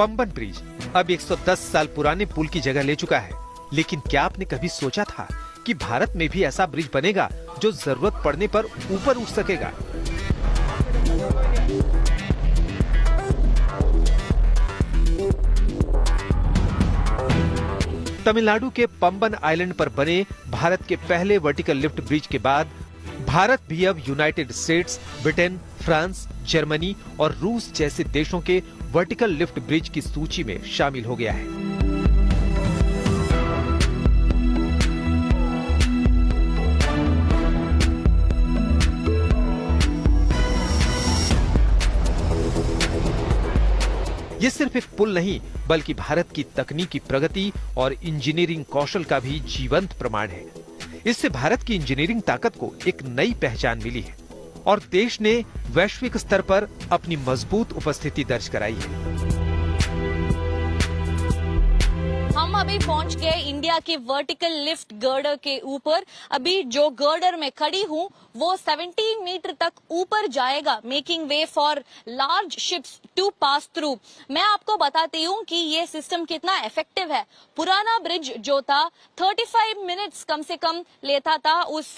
Pamban bridge अब 110 साल पुराने पुल की जगह ले चुका है, लेकिन क्या आपने कभी सोचा था कि भारत में भी ऐसा ब्रिज बनेगा जो जरूरत पड़ने पर ऊपर उठ सकेगा? तमिलनाडु के पंबन आइलैंड पर बने भारत के पहले वर्टिकल लिफ्ट ब्रिज के बाद भारत भी अब United states, Britain, France, Germany और रूस जैसे देशों के वर्टिकल लिफ्ट ब्रिज की सूची में शामिल हो गया है। ये सिर्फ एक पुल नहीं, बल्कि भारत की तकनीकी प्रगति और इंजीनियरिंग कौशल का भी जीवंत प्रमाण है। इससे भारत की इंजीनियरिंग ताकत को एक नई पहचान मिली है और देश ने वैश्विक स्तर पर अपनी मजबूत उपस्थिति दर्ज कराई है। हम अभी पहुंच गए इंडिया के वर्टिकल लिफ्ट गर्डर के ऊपर। अभी जो गर्डर में खड़ी हूं वो 17 मीटर तक ऊपर जाएगा, making way for large ships to pass through. मैं आपको बताती हूं कि ये सिस्टम कितना इफेक्टिव है। पुराना ब्रिज जो था 35 मिनट्स कम से कम लेता था उस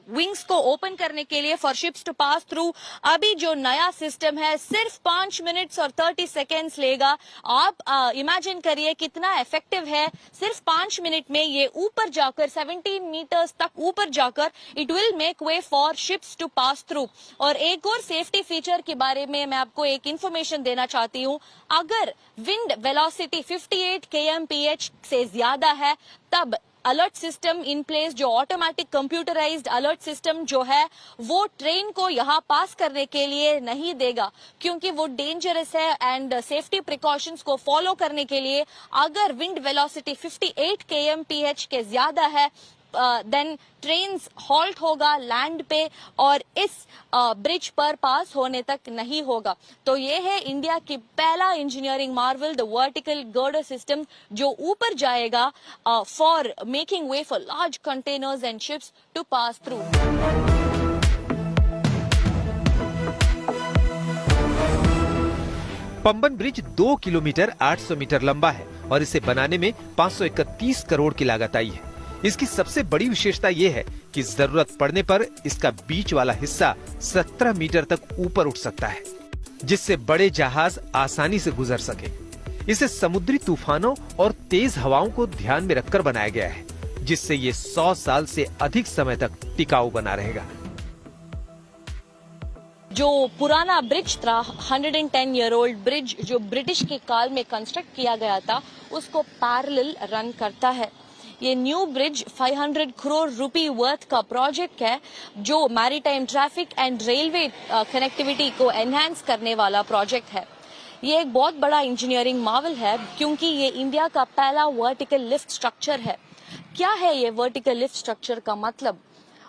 विंग्स को ओपन करने के लिए for ships to pass through. अभी जो नया सिस्टम है सिर्फ 5 मिनट्स और 30 सेकेंड्स लेगा। आप इमेजिन करिए कितना इफेक्टिव है। सिर्फ 5 मिनट में ये ऊपर जाकर 17 मीटर्स तक ऊपर जाकर it will make way for ships to pass through. और एक और सेफ्टी फीचर के बारे में मैं आपको एक इंफॉर्मेशन देना चाहती हूँ। अगर विंड वेलोसिटी 58 kmph से ज्यादा है तब अलर्ट सिस्टम इन प्लेस, जो ऑटोमेटिक कंप्यूटराइज्ड अलर्ट सिस्टम जो है वो ट्रेन को यहाँ पास करने के लिए नहीं देगा, क्योंकि वो डेंजरस है। एंड सेफ्टी प्रिकॉशंस को फॉलो करने के लिए अगर विंड वेलोसिटी 58 kmph के ज्यादा है देन ट्रेन्स हॉल्ट होगा लैंड पे और इस ब्रिज पर पास होने तक नहीं होगा। तो ये है इंडिया की पहला engineering marvel, the vertical girder system, जो ऊपर जाएगा for making way for large containers and ships to pass through. Pamban bridge 2 kilometre 800 metre लंबा है और इसे बनाने में 531 करोड़ की लागत आई है। इसकी सबसे बड़ी विशेषता ये है कि जरूरत पड़ने पर इसका बीच वाला हिस्सा 17 मीटर तक ऊपर उठ सकता है, जिससे बड़े जहाज आसानी से गुजर सके। इसे समुद्री तूफानों और तेज हवाओं को ध्यान में रखकर बनाया गया है, जिससे ये 100 साल से अधिक समय तक टिकाऊ बना रहेगा। जो पुराना ब्रिज था 110 ईयर ओल्ड ब्रिज, जो ब्रिटिश के काल में कंस्ट्रक्ट किया गया था, उसको पैरेलल रन करता है। ये न्यू ब्रिज 500 करोड़ रुपए वर्थ का प्रोजेक्ट है, जो maritime traffic and railway connectivity को एनहांस करने वाला प्रोजेक्ट है। ये एक बहुत बड़ा इंजीनियरिंग मार्वल है, क्योंकि ये इंडिया का पहला वर्टिकल लिफ्ट स्ट्रक्चर है। क्या है ये वर्टिकल लिफ्ट स्ट्रक्चर का मतलब?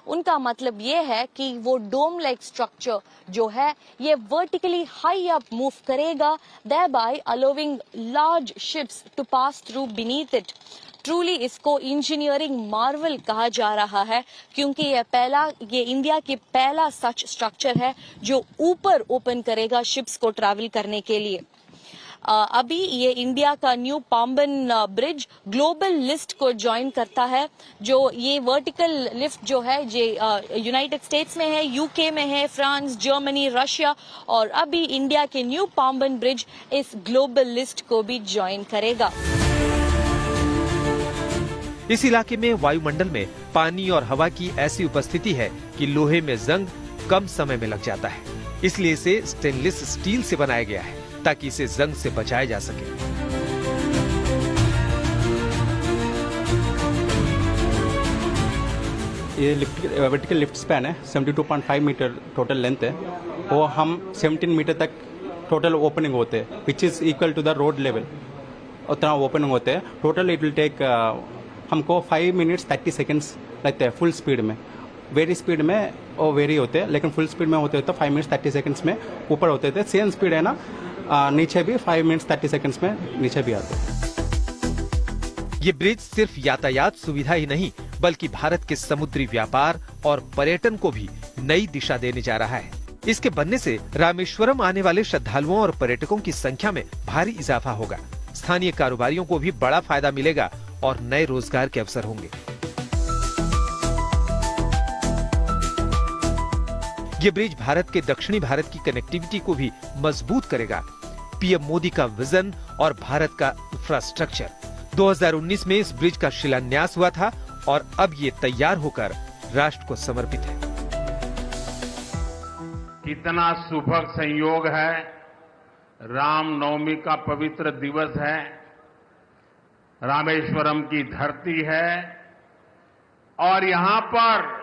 उनका मतलब ये है कि वो डोम लाइक स्ट्रक्चर जो है ये वर्टिकली हाई अप मूव करेगा, thereby allowing large ships to pass through beneath it। Truly इसको इंजीनियरिंग मार्वल कहा जा रहा है, क्योंकि ये इंडिया की पहला सच स्ट्रक्चर है जो ऊपर ओपन करेगा शिप्स को ट्रैवल करने के लिए। अभी ये इंडिया का new Pamban bridge global list को ज्वाइन करता है। जो ये वर्टिकल लिफ्ट जो है ये यूनाइटेड स्टेट्स में है, यूके में है, फ्रांस, जर्मनी, रशिया, और अभी इंडिया के न्यू पंबन ब्रिज इस ग्लोबल लिस्ट को भी ज्वाइन करेगा। इस इलाके में वायुमंडल में पानी और हवा की ऐसी उपस्थिति है कि लोहे में जंग कम समय में लग जाता है। इसलिए इसे स्टेनलेस स्टील से बनाया गया है ताकि इसे जंग से बचाया जा सके। ये वर्टिकल लिफ्ट स्पैन है, 72.5 मीटर टोटल लेंथ है। वो हम 17 मीटर तक टोटल ओपनिंग होते हैं, which is equal to the road level. उतना ओपनिंग होते हैं। टोटल इट विल टेक हमको 5 मिनट्स 30 सेकेंड्स लगते हैं फुल स्पीड में। वेरी स्पीड में वो वेरी होते हैं, लेकिन फुल स्पीड में होते तो 5 मिनट्स 30 सेकेंड्स में ऊपर होते थे। सेम स्पीड है ना, नीचे भी 5 मिनट्स 30 सेकेंड्स में नीचे भी आते हैं। ये ब्रिज सिर्फ यातायात सुविधा ही नहीं, बल्कि भारत के समुद्री व्यापार और पर्यटन को भी नई दिशा देने जा रहा है। इसके बनने से रामेश्वरम आने वाले श्रद्धालुओं और पर्यटकों की संख्या में भारी इजाफा होगा। स्थानीय कारोबारियों को भी बड़ा फायदा मिलेगा और नए रोजगार के अवसर होंगे। ये ब्रिज भारत के दक्षिणी भारत की कनेक्टिविटी को भी मजबूत करेगा। पीएम मोदी का विजन और भारत का इंफ्रास्ट्रक्चर। 2019 में इस ब्रिज का शिलान्यास हुआ था और अब ये तैयार होकर राष्ट्र को समर्पित है। कितना सुभग संयोग है, रामनवमी का पवित्र दिवस है, रामेश्वरम की धरती है और यहां पर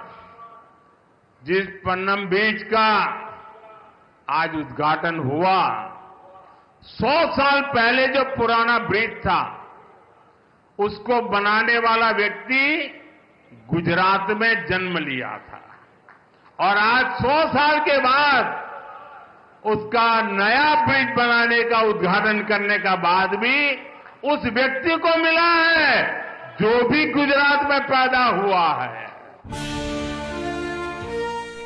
जिस पन्नम ब्रिज का आज उद्घाटन हुआ, 100 साल पहले जो पुराना ब्रिज था उसको बनाने वाला व्यक्ति गुजरात में जन्म लिया था और आज 100 साल के बाद उसका नया ब्रिज बनाने का उद्घाटन करने का बाद भी उस व्यक्ति को मिला है जो भी गुजरात में पैदा हुआ है।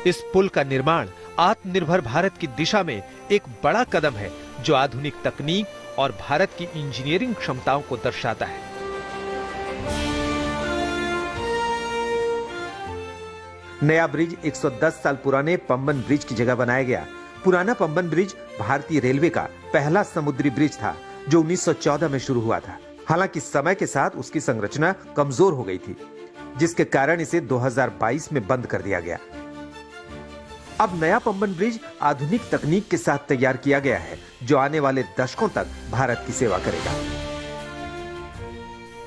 इस पुल का निर्माण आत्मनिर्भर भारत की दिशा में एक बड़ा कदम है जो आधुनिक तकनीक और भारत की इंजीनियरिंग क्षमताओं को दर्शाता है। नया ब्रिज 110 साल पुराने पंबन ब्रिज की जगह बनाया गया। पुराना पंबन ब्रिज भारतीय रेलवे का पहला समुद्री ब्रिज था जो 1914 में शुरू हुआ था। हालांकि समय के साथ उसकी संरचना कमजोर हो गई थी, जिसके कारण इसे 2022 में बंद कर दिया गया। अब नया पंबन ब्रिज आधुनिक तकनीक के साथ तैयार किया गया है जो आने वाले दशकों तक भारत की सेवा करेगा।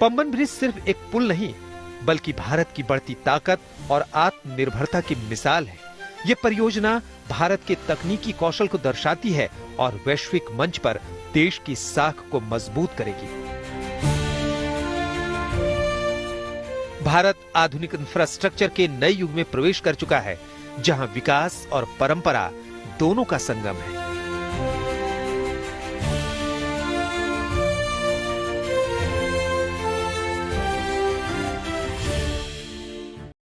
पंबन ब्रिज सिर्फ एक पुल नहीं बल्कि भारत की बढ़ती ताकत और आत्मनिर्भरता की मिसाल है। ये परियोजना भारत के तकनीकी कौशल को दर्शाती है और वैश्विक मंच पर देश की साख को मजबूत करेगी। भारत आधुनिक इंफ्रास्ट्रक्चर के नए युग में प्रवेश कर चुका है, जहां विकास और परंपरा दोनों का संगम है।